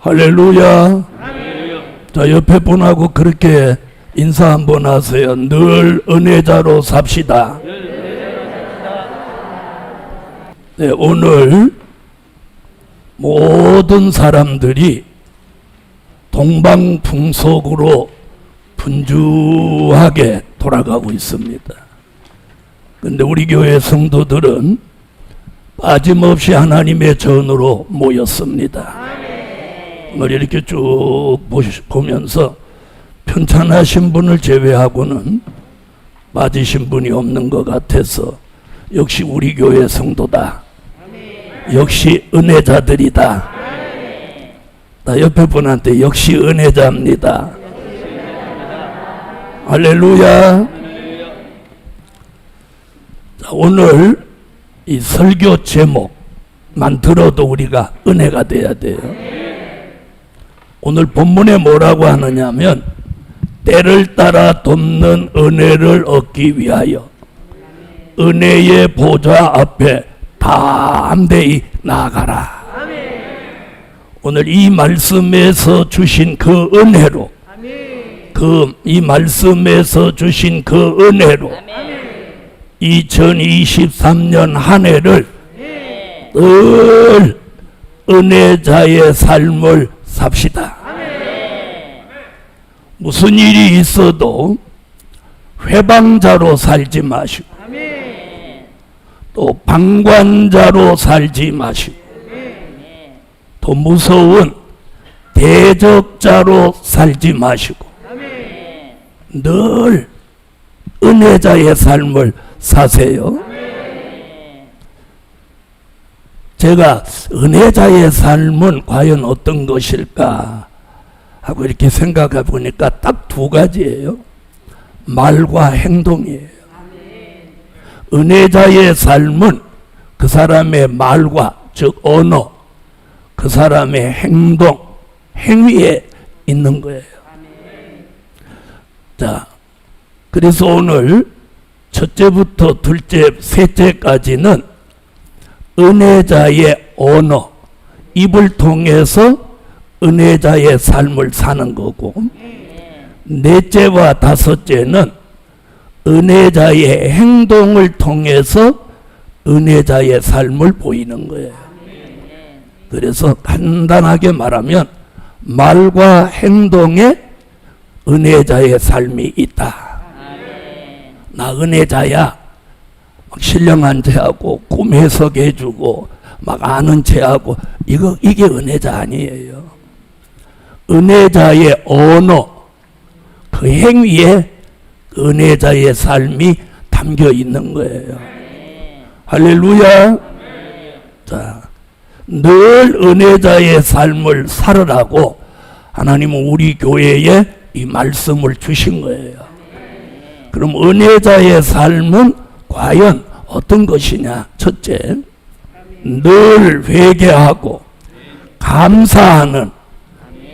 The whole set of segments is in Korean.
할렐루야. 자, 옆에 분하고 그렇게 인사 한번 하세요. 늘 은혜자로 삽시다. 네, 오늘 모든 사람들이 동방풍속으로 분주하게 돌아가고 있습니다. 근데 우리 교회 성도들은 빠짐없이 하나님의 전으로 모였습니다. 이렇게 쭉 보면서 편찮으신 분을 제외하고는 빠지신 분이 없는 것 같아서 역시 우리 교회 성도다. 역시 은혜자들이다. 나 옆에 분한테 역시 은혜자입니다. 할렐루야. 자, 오늘 이 설교 제목만 들어도 우리가 은혜가 돼야 돼요. 오늘 본문에 뭐라고 하느냐면 때를 따라 돕는 은혜를 얻기 위하여 은혜의 보좌 앞에 담대히 나아가라. 오늘 이 말씀에서 주신 그 은혜로 이 말씀에서 주신 그 은혜로 2023년 한 해를 늘 은혜자의 삶을 삽시다. 무슨 일이 있어도 회방자로 살지 마시고 또 방관자로 살지 마시고 더 무서운 대적자로 살지 마시고 늘 은혜자의 삶을 사세요. 제가 은혜자의 삶은 과연 어떤 것일까 하고 이렇게 생각해 보니까 딱 두 가지예요. 말과 행동이에요. 은혜자의 삶은 그 사람의 말과 즉 언어, 그 사람의 행동, 행위에 있는 거예요. 자, 그래서 오늘 첫째부터 둘째, 셋째까지는 은혜자의 언어, 입을 통해서 은혜자의 삶을 사는 거고, 넷째와 다섯째는 은혜자의 행동을 통해서 은혜자의 삶을 보이는 거예요. 그래서 간단하게 말하면 말과 행동에 은혜자의 삶이 있다. 나 은혜자야. 막 신령한 체하고 꿈 해석해주고 막 아는 체하고 이게 은혜자 아니에요. 은혜자의 언어, 그 행위에 은혜자의 삶이 담겨 있는 거예요. 할렐루야. 자, 늘 은혜자의 삶을 살으라고 하나님은 우리 교회에 이 말씀을 주신 거예요. 그럼 은혜자의 삶은 과연 어떤 것이냐? 첫째, 늘 회개하고 감사하는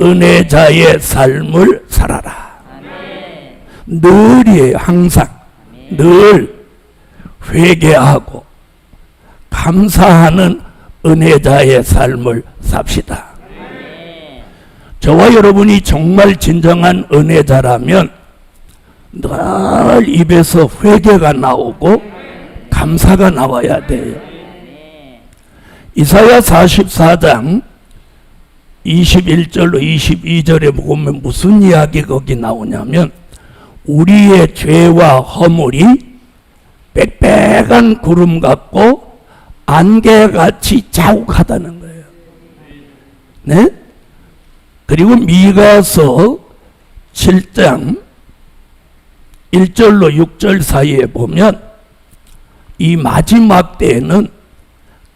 은혜자의 삶을 살아라. 늘이에요. 항상 늘 회개하고 감사하는 은혜자의 삶을 삽시다. 저와 여러분이 정말 진정한 은혜자라면 늘 입에서 회개가 나오고 감사가 나와야 돼요. 이사야 44장 21절로 22절에 보면 무슨 이야기 거기 나오냐면 우리의 죄와 허물이 빽빽한 구름 같고 안개같이 자욱하다는 거예요. 네? 그리고 미가서 7장 1절로 6절 사이에 보면 이 마지막 때에는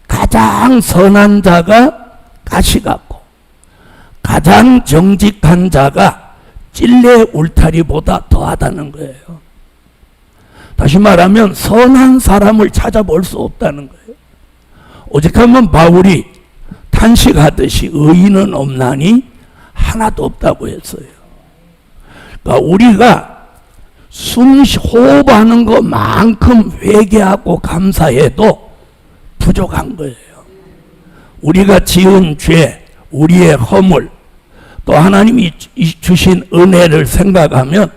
가장 선한 자가 가시 같고 가장 정직한 자가 찔레 울타리보다 더하다는 거예요. 다시 말하면 선한 사람을 찾아볼 수 없다는 거예요. 오직하면 바울이 탄식하듯이 의인은 없나니 하나도 없다고 했어요. 그러니까 우리가 호흡하는 것만큼 회개하고 감사해도 부족한 거예요. 우리가 지은 죄, 우리의 허물, 또 하나님이 주신 은혜를 생각하면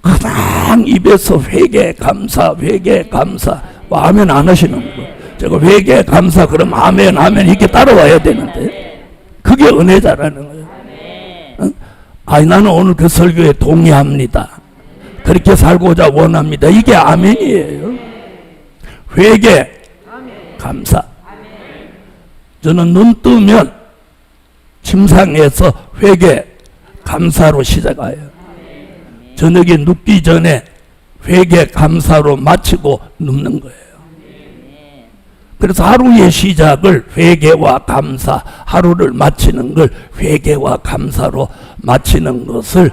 그냥 입에서 회개 감사 회개 감사 아멘 안 하시는 거예요. 제가 회개 감사 그럼 아멘 아멘 이렇게 따라와야 되는데 그게 은혜자라는 거예요. 아니 나는 오늘 그 설교에 동의합니다. 그렇게 살고자 원합니다. 이게 아멘이에요. 회개 감사. 저는 눈 뜨면 침상에서 회개 감사로 시작해요. 저녁에 눕기 전에 회개 감사로 마치고 눕는 거예요. 그래서 하루의 시작을 회개와 감사, 하루를 마치는 걸 회개와 감사로 마치는 것을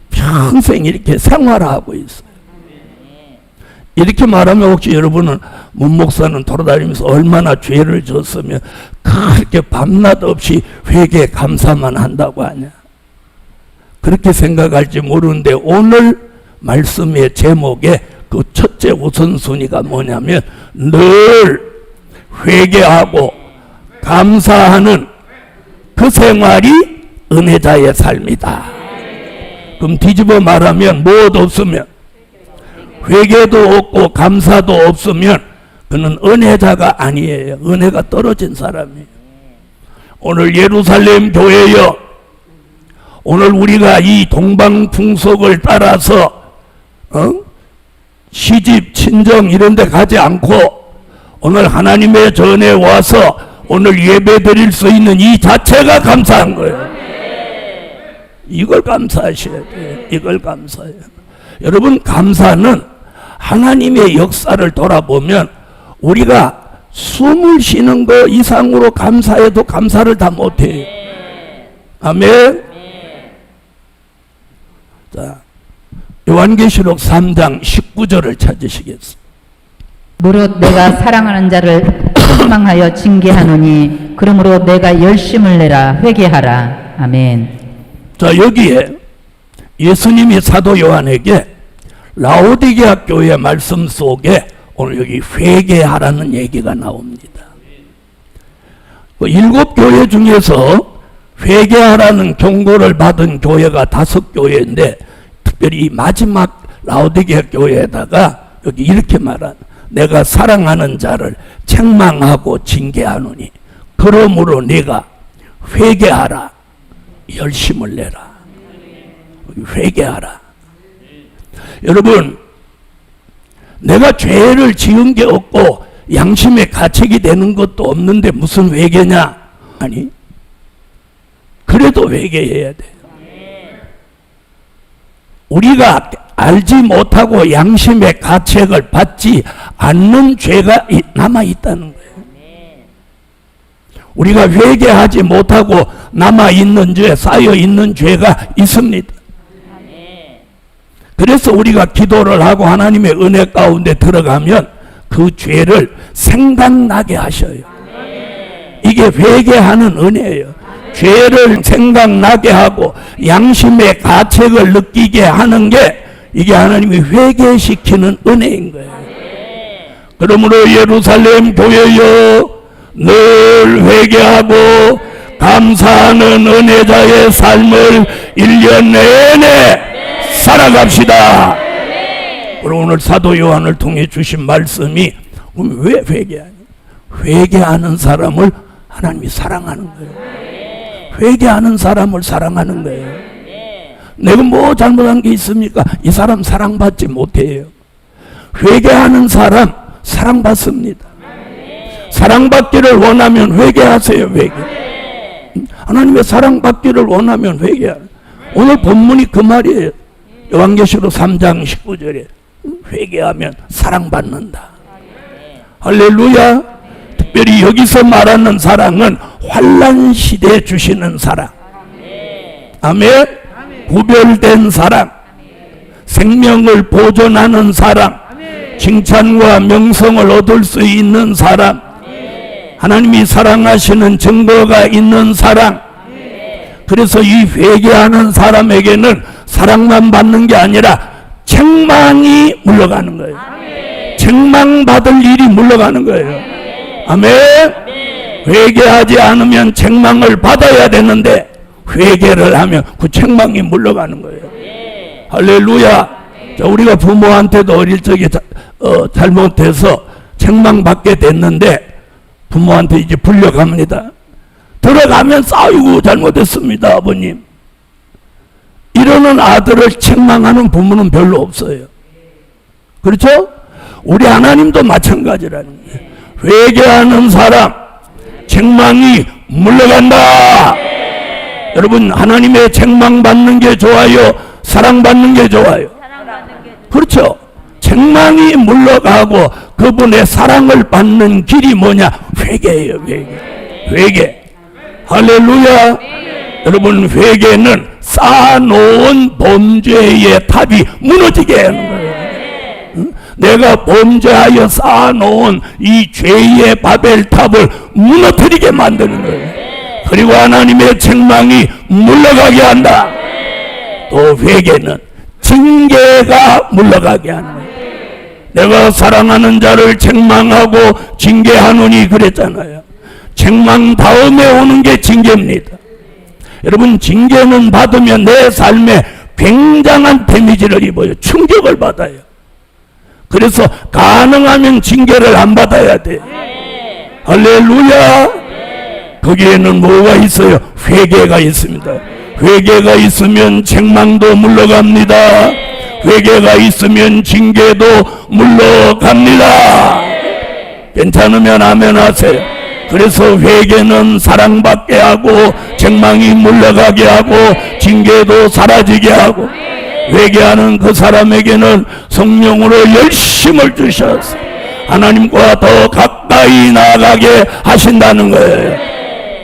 평생 이렇게 생활하고 있어요. 이렇게 말하면 혹시 여러분은 문 목사는 돌아다니면서 얼마나 죄를 졌으면 그렇게 밤낮 없이 회개 감사만 한다고 하냐. 그렇게 생각할지 모르는데 오늘 말씀의 제목에 그 첫째 우선순위가 뭐냐면 늘 회개하고 감사하는 그 생활이 은혜자의 삶이다. 그럼 뒤집어 말하면 무엇 없으면 회개도 없고 감사도 없으면 그는 은혜자가 아니에요. 은혜가 떨어진 사람이에요. 오늘 예루살렘 교회여, 오늘 우리가 이 동방풍속을 따라서 시집 친정 이런 데 가지 않고 오늘 하나님의 전에 와서 오늘 예배 드릴 수 있는 이 자체가 감사한 거예요. 이걸 감사하셔야 돼요. 이걸 감사해요. 여러분 감사는 하나님의 역사를 돌아보면 우리가 숨을 쉬는 거 이상으로 감사해도 감사를 다 못해요. 아멘. 자, 요한계시록 3장 19절을 찾으시겠습니다. 무릇 내가 사랑하는 자를 책망하여 징계하노니 그러므로 내가 열심을 내라 회개하라. 아멘. 자, 여기에 예수님이 사도 요한에게 라오디게아 교회 말씀 속에 오늘 여기 회개하라는 얘기가 나옵니다. 7교회 중에서 회개하라는 경고를 받은 교회가 5교회인데 특별히 마지막 라오디게아 교회에다가 여기 이렇게 말한 내가 사랑하는 자를 책망하고 징계하노니 그러므로 네가 회개하라 열심을 내라. 회개하라. 여러분 내가 죄를 지은 게 없고 양심의 가책이 되는 것도 없는데 무슨 회개냐? 아니 그래도 회개해야 돼요. 우리가 알지 못하고 양심의 가책을 받지 않는 죄가 남아있다는 거예요. 우리가 회개하지 못하고 남아있는 죄, 쌓여있는 죄가 있습니다. 그래서 우리가 기도를 하고 하나님의 은혜 가운데 들어가면 그 죄를 생각나게 하셔요. 이게 회개하는 은혜예요. 죄를 생각나게 하고 양심의 가책을 느끼게 하는 게 이게 하나님이 회개시키는 은혜인 거예요. 그러므로 예루살렘 교회여 늘 회개하고 감사하는 은혜자의 삶을 1년 내내 살아갑시다. 그리고 오늘 사도 요한을 통해 주신 말씀이 왜 회개하냐? 회개하는 사람을 하나님이 사랑하는 거예요. 회개하는 사람을 사랑하는 거예요. 내가 뭐 잘못한 게 있습니까? 이 사람 사랑받지 못해요. 회개하는 사람 사랑받습니다. 사랑받기를 원하면 회개하세요. 회개. 하나님의 사랑받기를 원하면 회개하라. 오늘 본문이 그 말이에요. 요한계시록 3장 19절에 회개하면 사랑받는다. 할렐루야. 특별히 여기서 말하는 사랑은 환난 시대에 주시는 사랑. 아멘. 구별된 사랑, 생명을 보존하는 사랑, 칭찬과 명성을 얻을 수 있는 사랑, 하나님이 사랑하시는 증거가 있는 사랑. 그래서 이 회개하는 사람에게는 사랑만 받는 게 아니라 책망이 물러가는 거예요. 책망받을 일이 물러가는 거예요. 아멘. 회개하지 않으면 책망을 받아야 되는데 회개를 하면 그 책망이 물러가는 거예요. 할렐루야. 자, 우리가 부모한테도 어릴 적에 잘못해서 책망받게 됐는데 부모한테 이제 불려갑니다. 들어가면 아이고 잘못했습니다 아버님. 이러는 아들을 책망하는 부모는 별로 없어요. 그렇죠? 우리 하나님도 마찬가지라는 거예요. 회개하는 사람 책망이 물러간다. 여러분, 하나님의 책망받는 게 좋아요? 사랑받는 게 좋아요? 그렇죠? 책망이 물러가고 그분의 사랑을 받는 길이 뭐냐? 회개예요. 회개. 할렐루야. 여러분, 회개는 쌓아놓은 범죄의 탑이 무너지게 하는 거예요. 응? 내가 범죄하여 쌓아놓은 이 죄의 바벨탑을 무너뜨리게 만드는 거예요. 그리고 하나님의 책망이 물러가게 한다. 또 회개는 징계가 물러가게 하는 거예요. 내가 사랑하는 자를 책망하고 징계하노니 그랬잖아요. 책망 다음에 오는 게 징계입니다. 여러분, 징계는 받으면 내 삶에 굉장한 데미지를 입어요. 충격을 받아요. 그래서 가능하면 징계를 안 받아야 돼요. 할렐루야. 거기에는 뭐가 있어요? 회개가 있습니다. 회개가 있으면 책망도 물러갑니다. 회개가 있으면 징계도 물러갑니다. 괜찮으면 아멘 하세요. 그래서 회개는 사랑받게 하고 책망이 물러가게 하고 징계도 사라지게 하고 회개하는 그 사람에게는 성령으로 열심을 주셔서 하나님과 더 가까이 나아가게 하신다는 거예요.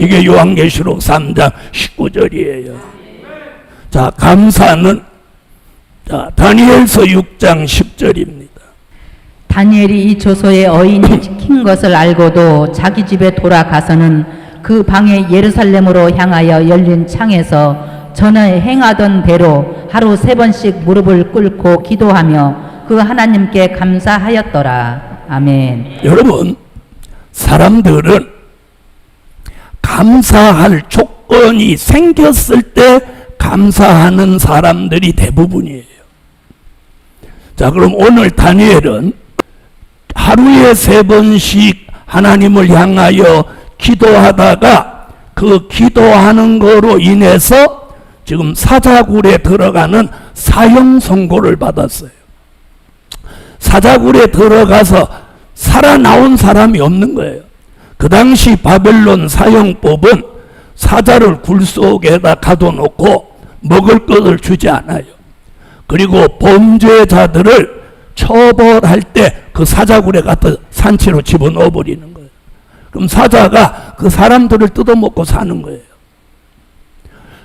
이게 요한계시록 3장 19절이에요. 자, 감사는 다니엘서 6장 10절입니다. 다니엘이 이 조서에 어인이 지킨 것을 알고도 자기 집에 돌아가서는 그 방에 예루살렘으로 향하여 열린 창에서 전에 행하던 대로 하루 3번씩 무릎을 꿇고 기도하며 그 하나님께 감사하였더라. 아멘. 여러분, 사람들은 감사할 조건이 생겼을 때 감사하는 사람들이 대부분이에요. 자, 그럼 오늘 다니엘은 하루에 3번씩 하나님을 향하여 기도하다가 그 기도하는 거로 인해서 지금 사자굴에 들어가는 사형 선고를 받았어요. 사자굴에 들어가서 살아나온 사람이 없는 거예요. 그 당시 바벨론 사형법은 사자를 굴 속에다 가둬놓고 먹을 것을 주지 않아요. 그리고 범죄자들을 처벌할 때 그 사자굴에 갖다 산채로 집어넣어 버리는 거예요. 그럼 사자가 그 사람들을 뜯어먹고 사는 거예요.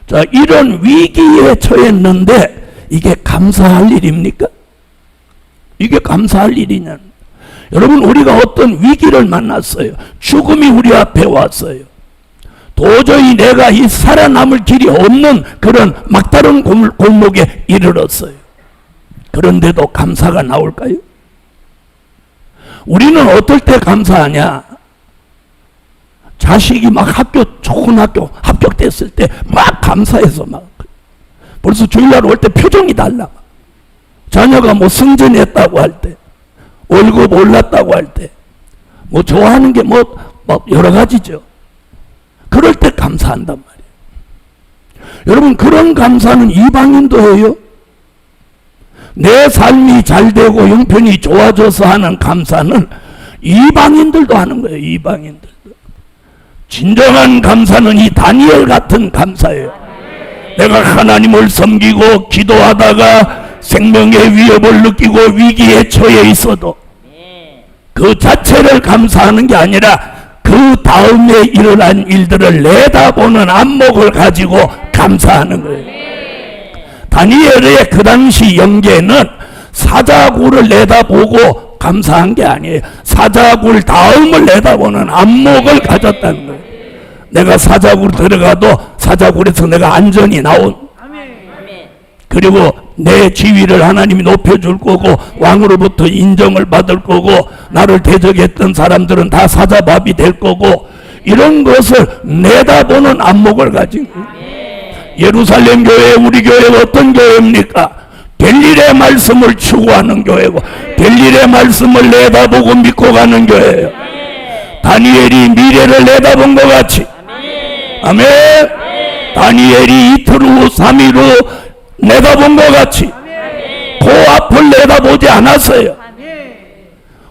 자, 이런 위기에 처했는데 이게 감사할 일입니까? 이게 감사할 일이냐? 여러분, 우리가 어떤 위기를 만났어요. 죽음이 우리 앞에 왔어요. 도저히 내가 이 살아남을 길이 없는 그런 막다른 골목에 이르렀어요. 그런데도 감사가 나올까요? 우리는 어떨 때 감사하냐? 자식이 막 좋은 학교 합격됐을 때 막 감사해서 막 벌써 주일날 올 때 표정이 달라. 자녀가 뭐 승진했다고 할 때, 월급 올랐다고 할 때, 뭐 좋아하는 게 뭐 여러 가지죠. 그럴 때 감사한단 말이에요. 여러분, 그런 감사는 이방인도 해요. 내 삶이 잘 되고 형편이 좋아져서 하는 감사는 이방인들도 하는 거예요. 이방인들도. 진정한 감사는 이 다니엘 같은 감사예요. 내가 하나님을 섬기고 기도하다가 생명의 위협을 느끼고 위기에 처해 있어도 그 자체를 감사하는 게 아니라 그 다음에 일어난 일들을 내다보는 안목을 가지고 감사하는 거예요. 다니엘의 그 당시 영계는 사자굴을 내다보고 감사한 게 아니에요. 사자굴 다음을 내다보는 안목을 가졌다는 거예요. 내가 사자굴 들어가도 사자굴에서 내가 안전히 나온, 그리고 내 지위를 하나님이 높여줄 거고 왕으로부터 인정을 받을 거고 나를 대적했던 사람들은 다 사자밥이 될 거고 이런 것을 내다보는 안목을 가진 거예요. 예루살렘 교회, 우리 교회가 어떤 교회입니까? 될 일의 말씀을 추구하는 교회고, 될 일의 말씀을 내다보고 믿고 가는 교회예요. 다니엘이 미래를 내다본 것 같이. 아멘. 다니엘이 이틀 후 3일 후 내다본 것 같이 그 앞을 내다보지 않았어요.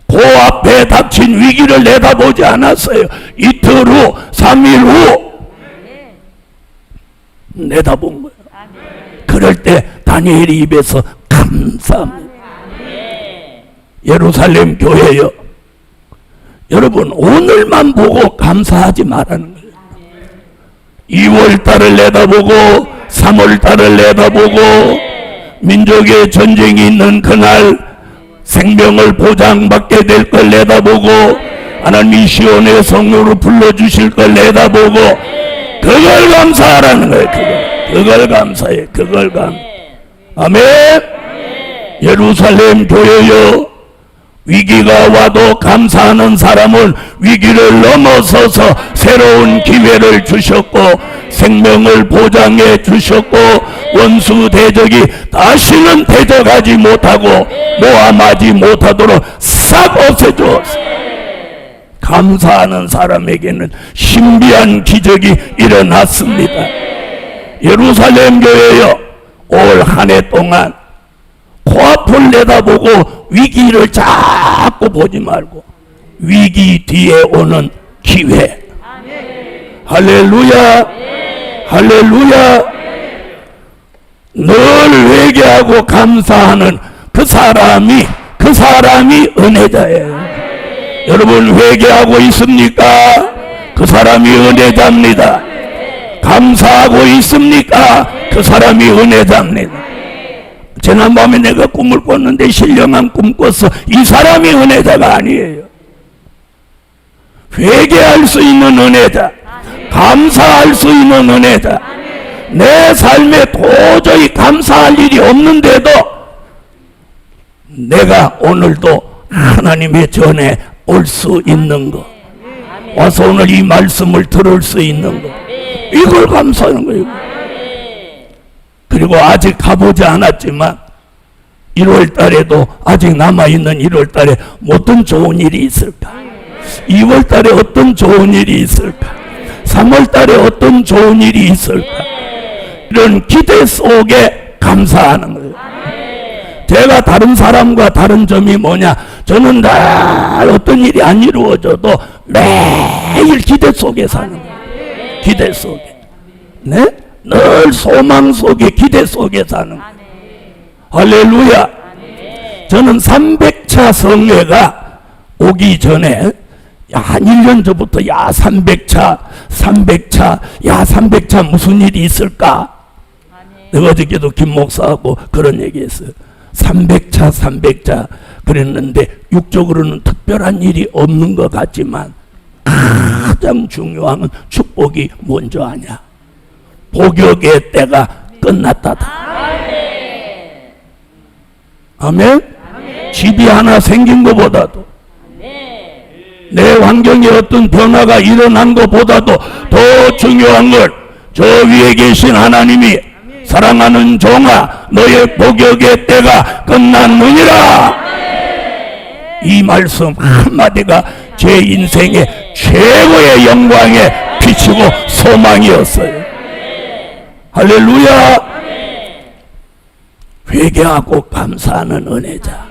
그 앞에 닥친 위기를 내다보지 않았어요. 이틀 후 3일 후 내다본 거예요. 그럴 때 다니엘이 입에서 감사합니다. 예루살렘 교회요, 여러분 오늘만 보고 감사하지 말라는 거예요. 2월달을 내다보고 3월달을 내다보고 민족의 전쟁이 있는 그날 생명을 보장받게 될 걸 내다보고 하나님이 시온의 성령으로 불러주실 걸 내다보고 그걸 감사하라는 거예요. 그걸 감사해. 아멘. 예루살렘 교회여, 위기가 와도 감사하는 사람은 위기를 넘어서서 새로운 기회를 주셨고 생명을 보장해 주셨고 원수 대적이 다시는 대적하지 못하고 모함하지 못하도록 싹 없애주었어요. 감사하는 사람에게는 신비한 기적이 일어났습니다. 예루살렘 교회여, 올 한 해 동안 코앞을 내다보고 위기를 자꾸 보지 말고 위기 뒤에 오는 기회. 할렐루야. 할렐루야. 늘 회개하고 감사하는 그 사람이 은혜자예요. 여러분 회개하고 있습니까? 그 사람이 은혜자입니다. 감사하고 있습니까? 그 사람이 은혜자입니다. 지난밤에 내가 꿈을 꿨는데 신령한 꿈 꿨어. 이 사람이 은혜자가 아니에요. 회개할 수 있는 은혜자, 감사할 수 있는 은혜자. 내 삶에 도저히 감사할 일이 없는데도 내가 오늘도 하나님의 전에 올 수 있는 거, 와서 오늘 이 말씀을 들을 수 있는 거, 이걸 감사하는 거예요. 그리고 아직 가보지 않았지만 1월 달에도 아직 남아있는 1월 달에 어떤 좋은 일이 있을까? 2월 달에 어떤 좋은 일이 있을까? 3월 달에 어떤 좋은 일이 있을까? 이런 기대 속에 감사하는 거예요. 제가 다른 사람과 다른 점이 뭐냐? 저는 날 어떤 일이 안 이루어져도 매일 기대 속에 사는 거예요. 기대 속에. 네? 늘 소망 속에, 기대 속에 사는 거예요. 할렐루야. 저는 300차 성회가 오기 전에 한 1년 전부터 300차 무슨 일이 있을까? 내가 어저께도 김 목사하고 그런 얘기했어요. 300차 그랬는데 육적으로는 특별한 일이 없는 것 같지만 가장 중요한 축복이 뭔지 아냐? 복역의 때가 끝났다다. 아멘? 집이 하나 생긴 것보다도 내 환경에 어떤 변화가 일어난 것보다도 더 중요한 걸 저 위에 계신 하나님이 사랑하는 종아, 너의 복역의 때가 끝났느니라. 이 말씀 한마디가 제 인생의 최고의 영광에 비치고 소망이었어요. 할렐루야. 회개하고 감사하는 은혜자.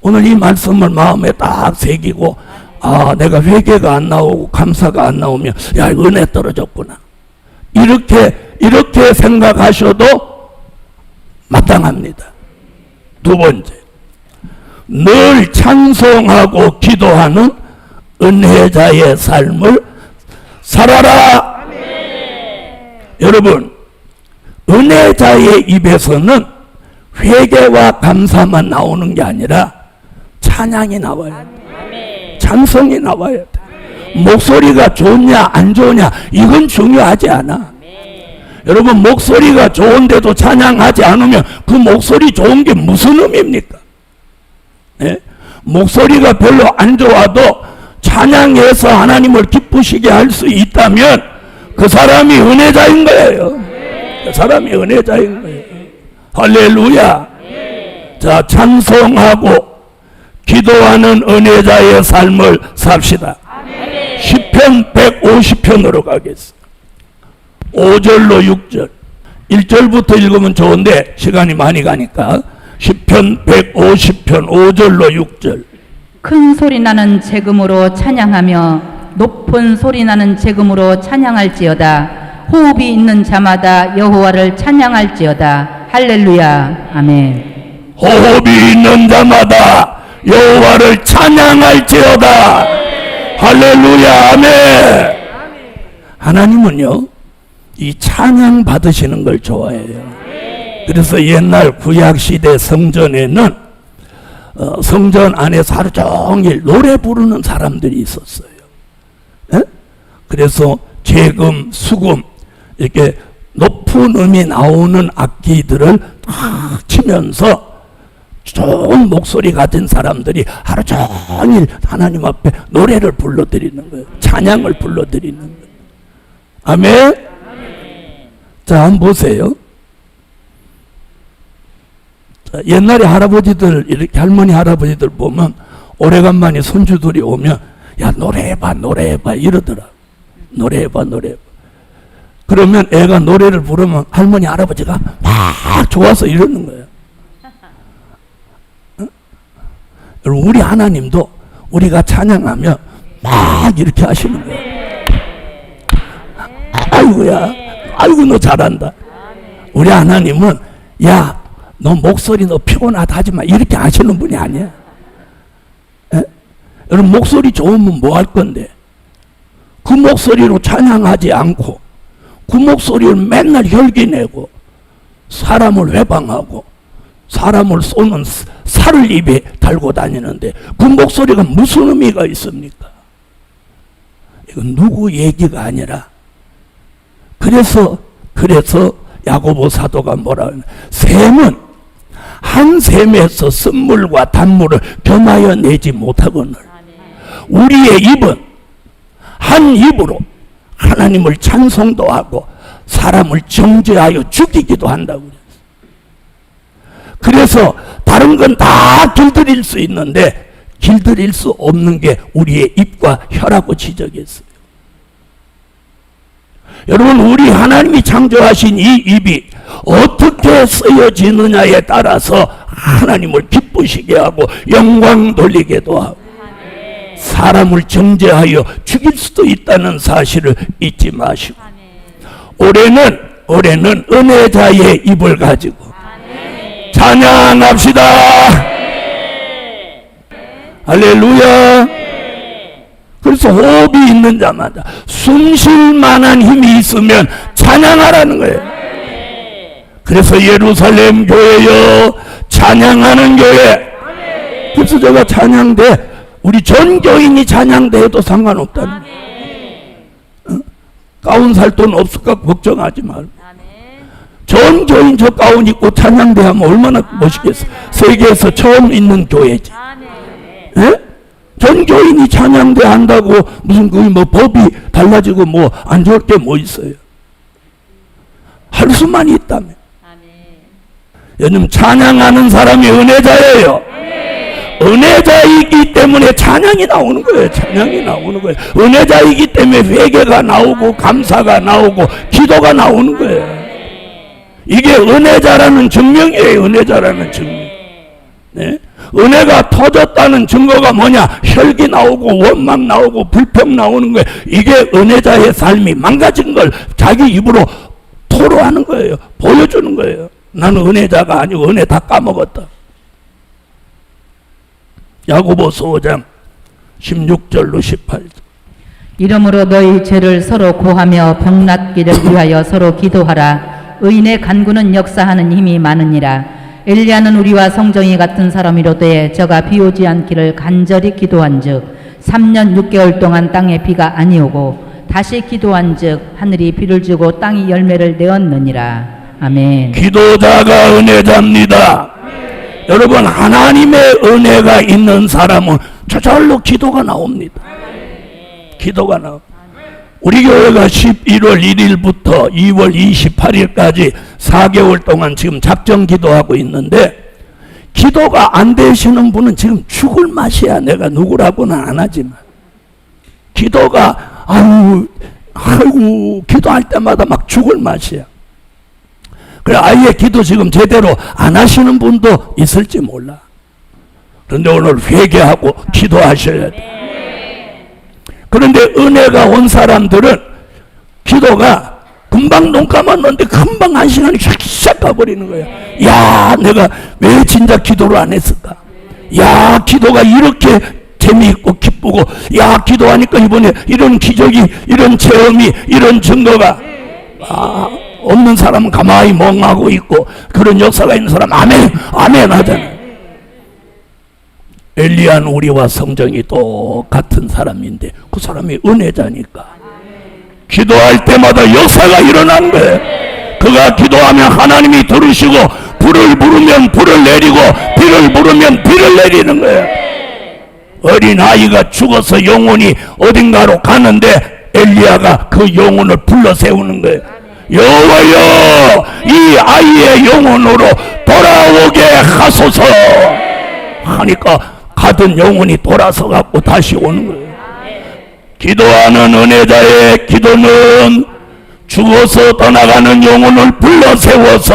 오늘 이 말씀을 마음에 딱 새기고, 아, 내가 회개가 안 나오고 감사가 안 나오면 야, 은혜 떨어졌구나, 이렇게 생각하셔도 마땅합니다. 두 번째, 늘 찬송하고 기도하는 은혜자의 삶을 살아라. 여러분, 은혜자의 입에서는 회개와 감사만 나오는 게 아니라 찬양이 나와야 돼. 찬송이 나와야 돼. 목소리가 좋냐 안 좋냐 이건 중요하지 않아. 여러분, 목소리가 좋은데도 찬양하지 않으면 그 목소리 좋은 게 무슨 의미입니까? 네? 목소리가 별로 안 좋아도 찬양해서 하나님을 기쁘시게 할 수 있다면 그 사람이 은혜자인 거예요. 그 사람이 은혜자인 거예요. 할렐루야. 자, 찬송하고 기도하는 은혜자의 삶을 삽시다. 시편 150편으로 가겠습니다. 5절로 6절. 1절부터 읽으면 좋은데 시간이 많이 가니까 시편 150편 5절로 6절. 큰 소리 나는 재금으로 찬양하며 높은 소리 나는 재금으로 찬양할지어다. 호흡이 있는 자마다 여호와를 찬양할지어다. 할렐루야. 아멘. 호흡이 있는 자마다 여호와를 찬양할지어다. 할렐루야. 아멘. 하나님은요, 이 찬양 받으시는 걸 좋아해요. 그래서 옛날 구약시대 성전에는 성전 안에서 하루 종일 노래 부르는 사람들이 있었어요. 에? 그래서 재금, 수금 이렇게 높은 음이 나오는 악기들을 탁 치면서 좋은 목소리 가진 사람들이 하루 종일 하나님 앞에 노래를 불러드리는 거예요. 찬양을 불러드리는 거예요. 아멘. 자, 한번 보세요. 자, 옛날에 할아버지들, 이렇게 할머니 할아버지들 보면 오래간만에 손주들이 오면 야, 노래해봐 노래해봐 이러더라. 노래해봐 노래해봐. 그러면 애가 노래를 부르면 할머니 할아버지가 막 좋아서 이러는 거예요. 여러분, 우리 하나님도 우리가 찬양하면 막 이렇게 하시는 거예요. 아이고야, 아이고 너 잘한다. 우리 하나님은 야, 너 목소리 너 피곤하다 하지 마 이렇게 하시는 분이 아니야. 에? 여러분, 목소리 좋으면 뭐 할 건데? 그 목소리로 찬양하지 않고 그 목소리를 맨날 혈기내고 사람을 회방하고 사람을 쏘는 살을 입에 달고 다니는데 그 목소리가 무슨 의미가 있습니까? 이건 누구 얘기가 아니라 그래서 야고보 사도가 뭐라 하냐, 샘은 한 샘에서 쓴물과 단물을 겸하여 내지 못하거늘 우리의 입은 한 입으로 하나님을 찬송도 하고 사람을 정죄하여 죽이기도 한다고 그래서 다른 건 다 길들일 수 있는데 길들일 수 없는 게 우리의 입과 혀라고 지적했어요. 여러분, 우리 하나님이 창조하신 이 입이 어떻게 쓰여지느냐에 따라서 하나님을 기쁘시게 하고 영광 돌리게도 하고 사람을 정죄하여 죽일 수도 있다는 사실을 잊지 마시고 올해는 은혜자의 입을 가지고 찬양합시다. 할렐루야. 그래서 호흡이 있는 자마다 숨 쉴 만한 힘이 있으면 찬양하라는 거예요. 그래서 예루살렘 교회여 찬양하는 교회. 그래서 제가 찬양대 우리 전 교인이 찬양대해도 상관없다는 거예요. 가운 살 돈 없을까 걱정하지 말고 전 교인 저 가운 입고 찬양대 하면 얼마나 멋있겠어. 세계에서 처음 있는 교회지. 예? 전 교인이 찬양대 한다고 무슨 그 뭐 법이 달라지고 뭐 안 좋을 게 뭐 있어요. 할 수만 있다면. 요즘 찬양하는 사람이 은혜자예요. 은혜자이기 때문에 찬양이 나오는 거예요. 찬양이 나오는 거예요. 은혜자이기 때문에 회개가 나오고 감사가 나오고 기도가 나오는 거예요. 이게 은혜자라는 증명이에요. 은혜자라는 증명. 네? 은혜가 터졌다는 증거가 뭐냐? 혈기 나오고 원망 나오고 불평 나오는 거예요. 이게 은혜자의 삶이 망가진 걸 자기 입으로 토로하는 거예요. 보여주는 거예요. 나는 은혜자가 아니고 은혜 다 까먹었다. 야고보서 5장 16절로 18절. 이러므로 너희 죄를 서로 고하며 병낫기를 위하여 서로 기도하라. 의인의 간구는 역사하는 힘이 많으니라. 엘리야는 우리와 성정이 같은 사람이로되 저가 비 오지 않기를 간절히 기도한즉 3년 6개월 동안 땅에 비가 아니오고 다시 기도한즉 하늘이 비를 주고 땅이 열매를 내었느니라. 아멘. 기도자가 은혜자입니다. 여러분, 하나님의 은혜가 있는 사람은 저절로 기도가 나옵니다. 기도가 나옵니다. 우리 교회가 11월 1일부터 2월 28일까지 4개월 동안 지금 작정 기도하고 있는데, 기도가 안 되시는 분은 지금 죽을 맛이야. 내가 누구라고는 안 하지만. 기도가 아이고 기도할 때마다 막 죽을 맛이야. 그래 아예 기도 지금 제대로 안 하시는 분도 있을지 몰라. 그런데 오늘 회개하고 기도하셔야 돼. 그런데 은혜가 온 사람들은 기도가 금방 눈 감았는데 금방 1시간이 샥 가버리는 거야. 야, 내가 왜 진짜 기도를 안 했을까? 야, 기도가 이렇게 재미있고 기쁘고, 야, 기도하니까 이번에 이런 기적이, 이런 체험이, 이런 증거가, 없는 사람은 가만히 멍하고 있고, 그런 역사가 있는 사람 아멘, 아멘 하잖아. 엘리야는 우리와 성정이 똑같은 사람인데 그 사람이 은혜자니까 기도할 때마다 역사가 일어난 거예요. 그가 기도하면 하나님이 들으시고, 불을 부르면 불을 내리고, 비를 부르면 비를 내리는 거예요. 어린아이가 죽어서 영혼이 어딘가로 가는데 엘리야가 그 영혼을 불러 세우는 거예요. 여호와여, 이 아이의 영혼으로 돌아오게 하소서 하니까 가던 영혼이 돌아서 갖고 다시 오는 거예요. 기도하는 은혜자의 기도는 죽어서 떠나가는 영혼을 불러 세워서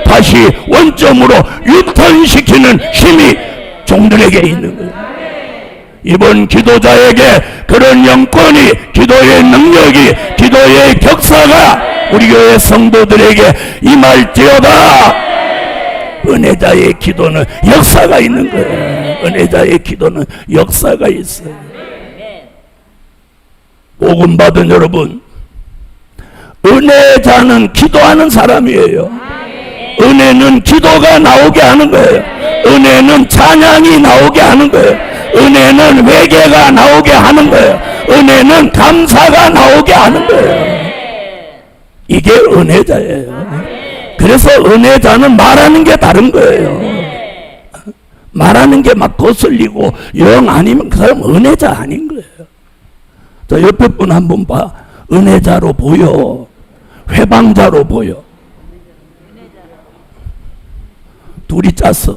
다시 원점으로 유턴시키는 힘이 종들에게 있는 거예요. 이번 기도자에게 그런 영권이, 기도의 능력이, 기도의 격사가 우리 교회 성도들에게 임할지어다. 은혜자의 기도는 역사가 있는 거예요. 은혜자의 기도는 역사가 있어요. 복음 받은 여러분, 은혜자는 기도하는 사람이에요. 은혜는 기도가 나오게 하는 거예요. 은혜는 찬양이 나오게 하는 거예요. 은혜는 회개가 나오게 하는 거예요. 은혜는 감사가 나오게 하는 거예요. 이게 은혜자예요. 그래서 은혜자는 말하는 게 다른 거예요. 말하는 게 막 거슬리고 영 아니면 그 사람 은혜자 아닌 거예요. 저 옆에 분 한번 봐. 은혜자로 보여? 회방자로 보여? 둘이 짰어.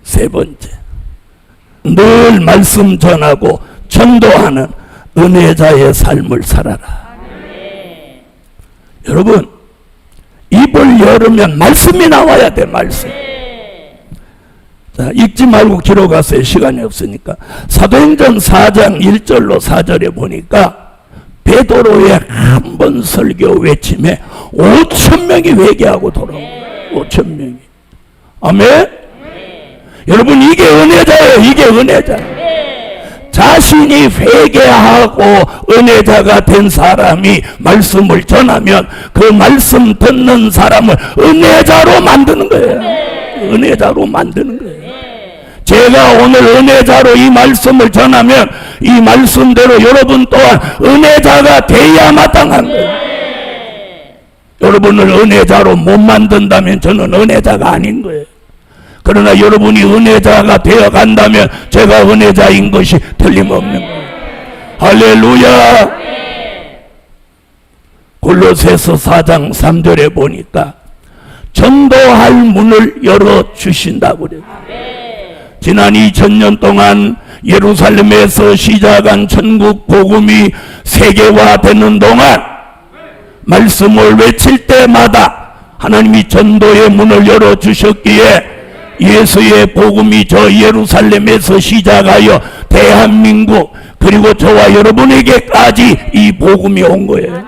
세 번째, 늘 말씀 전하고 전도하는 은혜자의 삶을 살아라. 여러분, 입을 열으면 말씀이 나와야 돼. 말씀. 자, 읽지 말고 기록하세요. 시간이 없으니까. 사도행전 4장 1절로 4절에 보니까 베드로의 한 번 설교 외침에 5,000명이 회개하고 돌아온 거예요. 5,000명이. 아멘? 여러분, 이게 은혜자예요. 이게 은혜자. 자신이 회개하고 은혜자가 된 사람이 말씀을 전하면 그 말씀 듣는 사람을 은혜자로 만드는 거예요. 은혜자로 만드는 거예요. 제가 오늘 은혜자로 이 말씀을 전하면 이 말씀대로 여러분 또한 은혜자가 돼야 마땅한 거예요. 여러분을 은혜자로 못 만든다면 저는 은혜자가 아닌 거예요. 그러나 여러분이 은혜자가 되어 간다면 제가 은혜자인 것이 틀림없는 거예요. 할렐루야. 골로새서 4장 3절에 보니까 전도할 문을 열어주신다고 그래요. 지난 2000년 동안 예루살렘에서 시작한 천국 복음이 세계화되는 동안 말씀을 외칠 때마다 하나님이 전도의 문을 열어주셨기에 예수의 복음이 저 예루살렘에서 시작하여 대한민국 그리고 저와 여러분에게까지 이 복음이 온 거예요.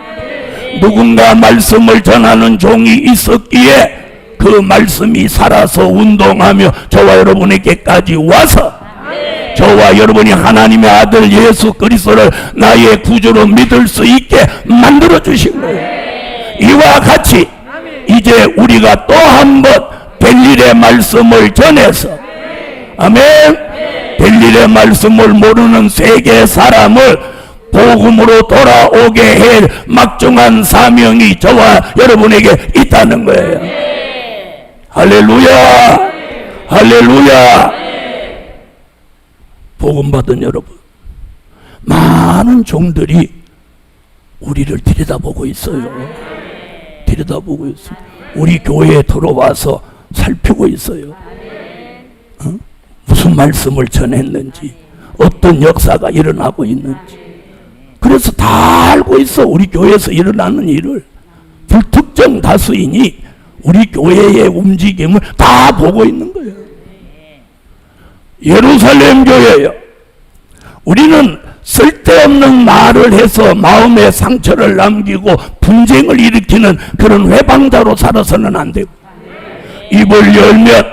누군가 말씀을 전하는 종이 있었기에 그 말씀이 살아서 운동하며 저와 여러분에게까지 와서 저와 여러분이 하나님의 아들 예수 그리스도를 나의 구주로 믿을 수 있게 만들어 주신 거예요. 이와 같이 이제 우리가 또 한 번 벨릴의 말씀을 전해서 아멘. 벨릴의 말씀을 모르는 세계 사람을 복음으로 돌아오게 할 막중한 사명이 저와 여러분에게 있다는 거예요. 할렐루야. 할렐루야. 복음 받은 여러분, 많은 종들이 우리를 들여다보고 있어요. 들여다보고 있어요. 우리 교회에 들어와서 살피고 있어요. 무슨 말씀을 전했는지, 어떤 역사가 일어나고 있는지. 그래서 다 알고 있어. 우리 교회에서 일어나는 일을. 불특정 다수인이 우리 교회의 움직임을 다 보고 있는 거예요. 예루살렘 교회요. 우리는 쓸데없는 말을 해서 마음에 상처를 남기고 분쟁을 일으키는 그런 회방자로 살아서는 안 되고, 입을 열면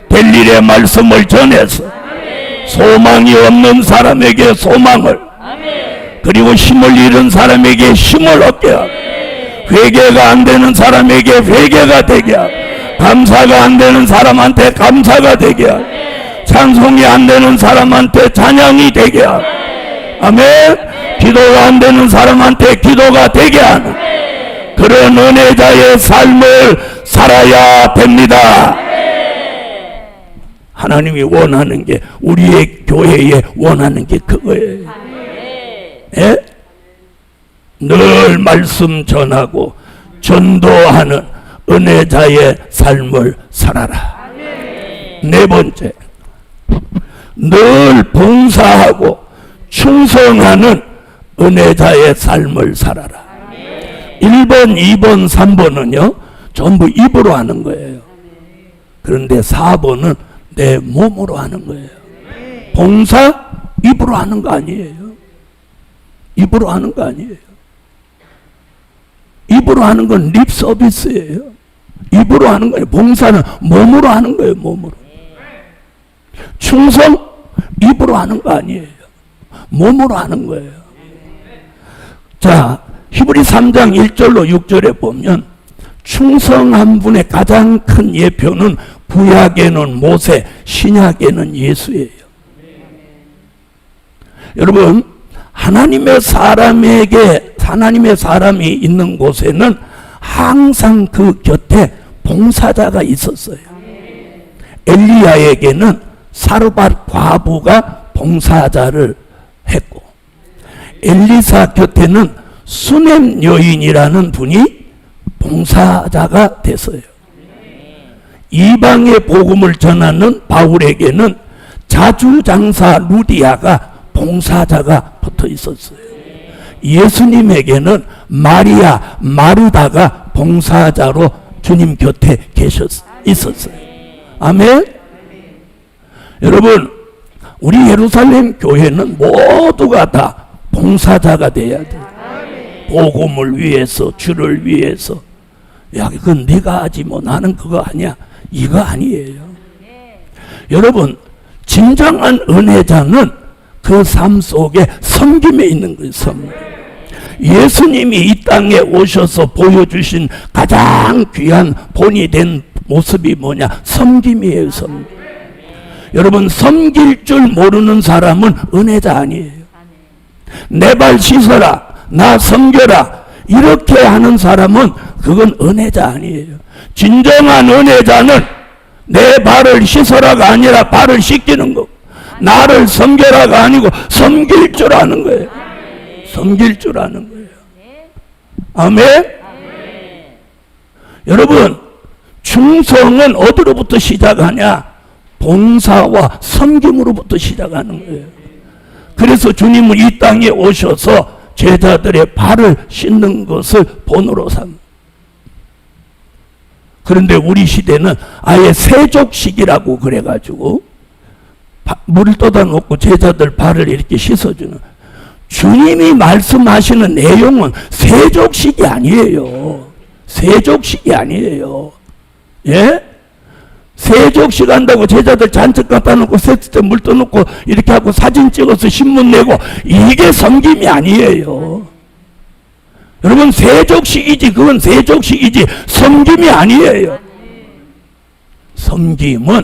될 일의 말씀을 전해서 소망이 없는 사람에게 소망을, 그리고 힘을 잃은 사람에게 힘을 얻게 하고, 회개가 안 되는 사람에게 회개가 되게 하고, 감사가 안 되는 사람한테 감사가 되게 하고, 찬송이 안 되는 사람한테 찬양이 되게 하고, 아멘. 기도가 안 되는 사람한테 기도가 되게 하는 그런 은혜자의 삶을 살아야 됩니다. 하나님이 원하는 게, 우리의 교회에 원하는 게 그거예요. 예? 늘 말씀 전하고 전도하는 은혜자의 삶을 살아라. 네 번째, 늘 봉사하고 충성하는 은혜자의 삶을 살아라. 1번, 2번, 3번은요 전부 입으로 하는 거예요. 그런데 4번은 내 몸으로 하는 거예요. 봉사 입으로 하는 거 아니에요. 입으로 하는 거 아니에요. 입으로 하는 건 립 서비스예요. 입으로 하는 거예요. 봉사는 몸으로 하는 거예요. 몸으로. 충성 입으로 하는 거 아니에요. 몸으로 하는 거예요. 자, 히브리 3장 1절로 6절에 보면 충성한 분의 가장 큰 예표는 구약에는 모세, 신약에는 예수예요. 여러분, 하나님의 사람이 있는 곳에는 항상 그 곁에 봉사자가 있었어요. 엘리야에게는 사르밧 과부가 봉사자를 했고, 엘리사 곁에는 수넴 여인이라는 분이 봉사자가 됐어요. 이방의 복음을 전하는 바울에게는 자주장사 루디아가 봉사자가 붙어 있었어요. 예수님에게는 마리아, 마르다가 봉사자로 주님 곁에 있었어요. 아멘? 여러분, 우리 예루살렘 교회는 모두가 다 봉사자가 돼야 돼요. 복음을 위해서, 주를 위해서. 야, 그건 네가 하지 뭐 나는 그거 아니야. 이거 아니에요. 여러분, 진정한 은혜자는 그 삶 속에 섬김에 있는 거예요. 섬김. 예수님이 이 땅에 오셔서 보여주신 가장 귀한 본이 된 모습이 뭐냐? 섬김이에요. 섬김. 여러분, 섬길 줄 모르는 사람은 은혜자 아니에요. 내 발 씻어라, 나 섬겨라, 이렇게 하는 사람은 그건 은혜자 아니에요. 진정한 은혜자는 내 발을 씻어라가 아니라 발을 씻기는 거, 나를 섬겨라가 아니고 섬길 줄 아는 거예요. 섬길 줄 아는 거예요. 아멘? 여러분, 충성은 어디로부터 시작하냐? 봉사와 섬김으로부터 시작하는 거예요. 그래서 주님은 이 땅에 오셔서 제자들의 발을 씻는 것을 본으로 삼. 그런데 우리 시대는 아예 세족식이라고 그래가지고 물을 떠다 놓고 제자들 발을 이렇게 씻어주는. 주님이 말씀하시는 내용은 세족식이 아니에요. 세족식이 아니에요. 예? 세족식 한다고 제자들 잔뜩 갖다 놓고 세트째 물 떠놓고 이렇게 하고 사진 찍어서 신문 내고, 이게 섬김이 아니에요. 여러분, 세족식이지, 그건 세족식이지 섬김이 아니에요. 섬김은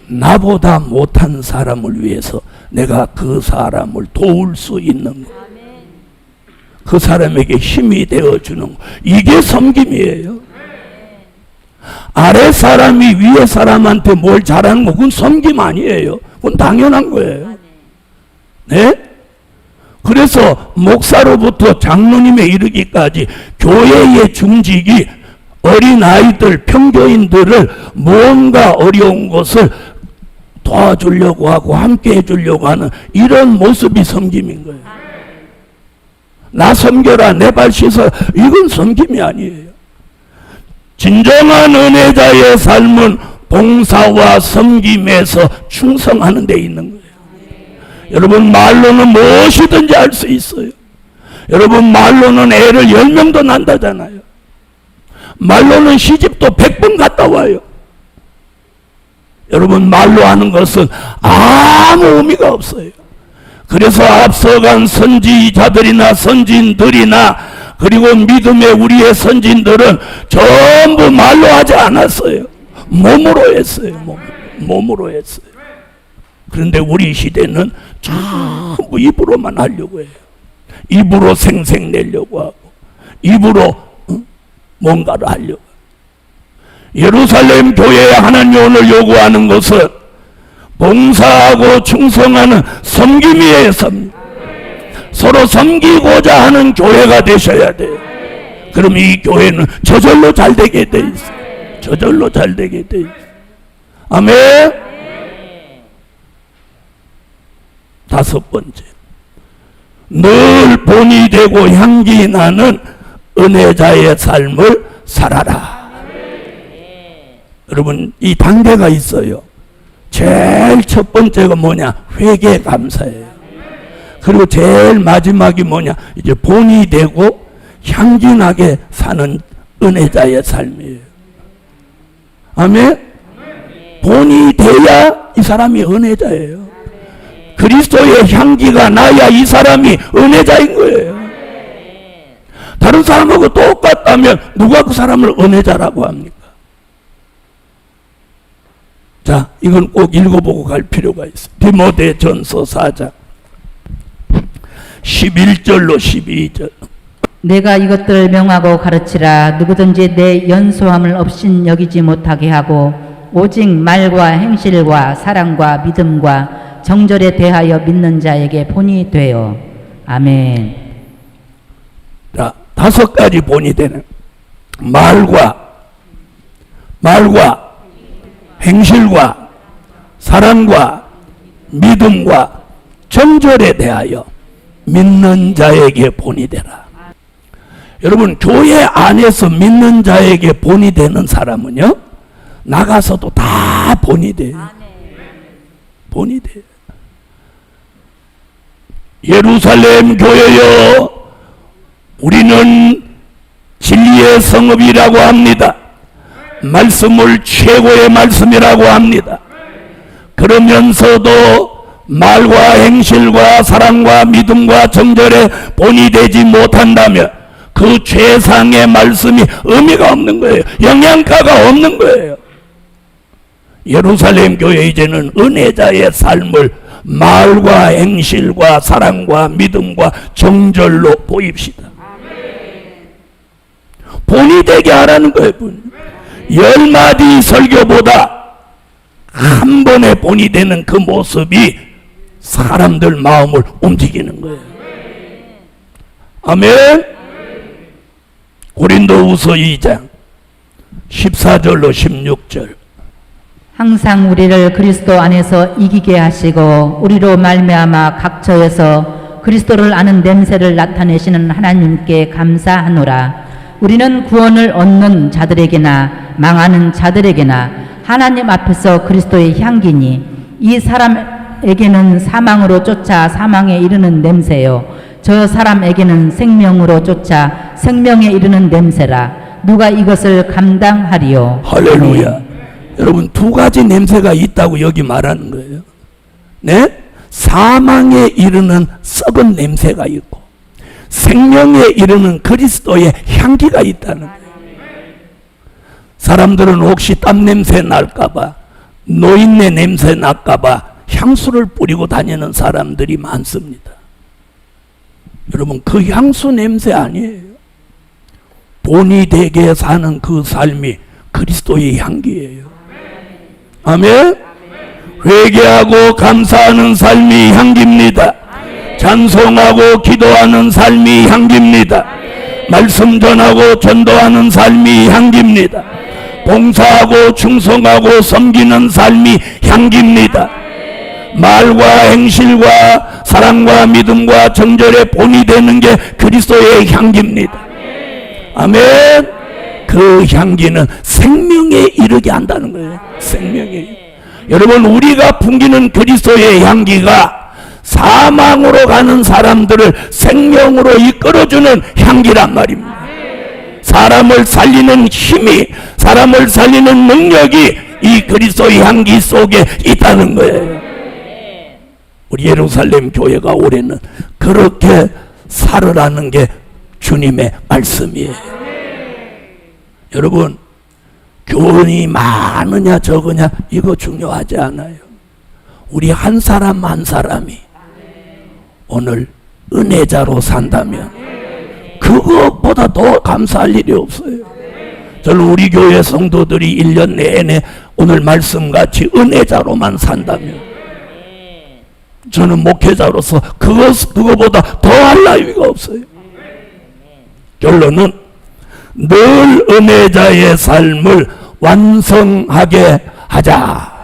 나보다 못한 사람을 위해서 내가 그 사람을 도울 수 있는 것, 그 사람에게 힘이 되어주는 것, 이게 섬김이에요. 아래 사람이 위에 사람한테 뭘 잘하는 거, 그건 섬김 아니에요. 그건 당연한 거예요. 네? 그래서 목사로부터 장로님에 이르기까지 교회의 중직이 어린아이들, 평교인들을 뭔가 어려운 것을 도와주려고 하고 함께 해주려고 하는 이런 모습이 섬김인 거예요. 나 섬겨라, 내 발 씻어, 이건 섬김이 아니에요. 진정한 은혜자의 삶은 봉사와 섬김에서 충성하는 데 있는 거예요. 여러분, 말로는 무엇이든지 할 수 있어요. 여러분, 말로는 애를 10명도 난다잖아요. 말로는 시집도 100번 갔다 와요. 여러분, 말로 하는 것은 아무 의미가 없어요. 그래서 앞서간 선지자들이나 선진들이나 그리고 믿음의 우리의 선진들은 전부 말로 하지 않았어요. 몸으로 했어요. 몸으로 했어요. 그런데 우리 시대는 전부 입으로만 하려고 해요. 입으로 생색내려고 하고 입으로 뭔가를 하려고. 예루살렘 교회에 하나님 오늘 요구하는 것은 봉사하고 충성하는 섬김이에요. 서로 섬기고자 하는 교회가 되셔야 돼요. 그럼 이 교회는 저절로 잘 되게 돼 있어요. 저절로 잘 되게 돼 있어요. 아멘. 다섯 번째, 늘 본이 되고 향기 나는 은혜자의 삶을 살아라. 여러분, 이 단계가 있어요. 제일 첫 번째가 뭐냐? 회개 감사예요. 그리고 제일 마지막이 뭐냐? 이제 본이 되고 향기나게 사는 은혜자의 삶이에요. 아멘? 본이 돼야 이 사람이 은혜자예요. 그리스도의 향기가 나야 이 사람이 은혜자인 거예요. 다른 사람하고 똑같다면 누가 그 사람을 은혜자라고 합니까? 자, 이건 꼭 읽어보고 갈 필요가 있어요. 디모데전서 4장 11절로 12절. 내가 이것들을 명하고 가르치라. 누구든지 내 연소함을 없인 여기지 못하게 하고 오직 말과 행실과 사랑과 믿음과 정절에 대하여 믿는 자에게 본이 되어. 아멘. 자, 다섯 가지 본이 되는 말과 행실과 사랑과 믿음과 정절에 대하여 믿는 자에게 본이 되라. 여러분, 교회 안에서 믿는 자에게 본이 되는 사람은요, 나가서도 다 본이 돼요. 본이 돼요. 예루살렘 교회여, 우리는 진리의 성읍이라고 합니다. 말씀을 최고의 말씀이라고 합니다. 그러면서도 말과 행실과 사랑과 믿음과 정절에 본이 되지 못한다면 그 최상의 말씀이 의미가 없는 거예요. 영양가가 없는 거예요. 예루살렘 교회 이제는 은혜자의 삶을 말과 행실과 사랑과 믿음과 정절로 보입시다. 본이 되게 하라는 거예요. 10마디 설교보다 한 번에 본이 되는 그 모습이 사람들 마음을 움직이는 거예요. 아멘. 고린도후서 2장 14절로 16절. 항상 우리를 그리스도 안에서 이기게 하시고 우리로 말미암아 각처에서 그리스도를 아는 냄새를 나타내시는 하나님께 감사하노라. 우리는 구원을 얻는 자들에게나 망하는 자들에게나 하나님 앞에서 그리스도의 향기니 이 사람에게는 사망으로 쫓아 사망에 이르는 냄새요 저 사람에게는 생명으로 쫓아 생명에 이르는 냄새라. 누가 이것을 감당하리요. 할렐루야. 아멘. 여러분, 두 가지 냄새가 있다고 여기 말하는 거예요. 네? 사망에 이르는 썩은 냄새가 있고 생명에 이르는 그리스도의 향기가 있다는 거예요. 사람들은 혹시 땀 냄새 날까봐, 노인네 냄새 날까봐 향수를 뿌리고 다니는 사람들이 많습니다. 여러분, 그 향수 냄새 아니에요. 본이 되게 사는 그 삶이 그리스도의 향기예요. 아멘. 회개하고 감사하는 삶이 향기입니다. 찬송하고 기도하는 삶이 향기입니다. 말씀 전하고 전도하는 삶이 향기입니다. 봉사하고 충성하고 섬기는 삶이 향기입니다. 말과 행실과 사랑과 믿음과 정절의 본이 되는 게 그리스도의 향기입니다. 아멘. 그 향기는 생명에 이르게 한다는 거예요. 생명에. 여러분, 우리가 풍기는 그리스도의 향기가 사망으로 가는 사람들을 생명으로 이끌어주는 향기란 말입니다. 사람을 살리는 힘이, 사람을 살리는 능력이 이 그리스도의 향기 속에 있다는 거예요. 우리 예루살렘 교회가 올해는 그렇게 살으라는 게 주님의 말씀이에요. 여러분, 교원이 많으냐 적으냐 이거 중요하지 않아요. 우리 한 사람 한 사람이 오늘 은혜자로 산다면 그것보다 더 감사할 일이 없어요. 저는 우리 교회 성도들이 1년 내내 오늘 말씀같이 은혜자로만 산다면 저는 목회자로서 그거보다 더할 나위가 없어요. 결론은 늘 은혜자의 삶을 완성하게 하자.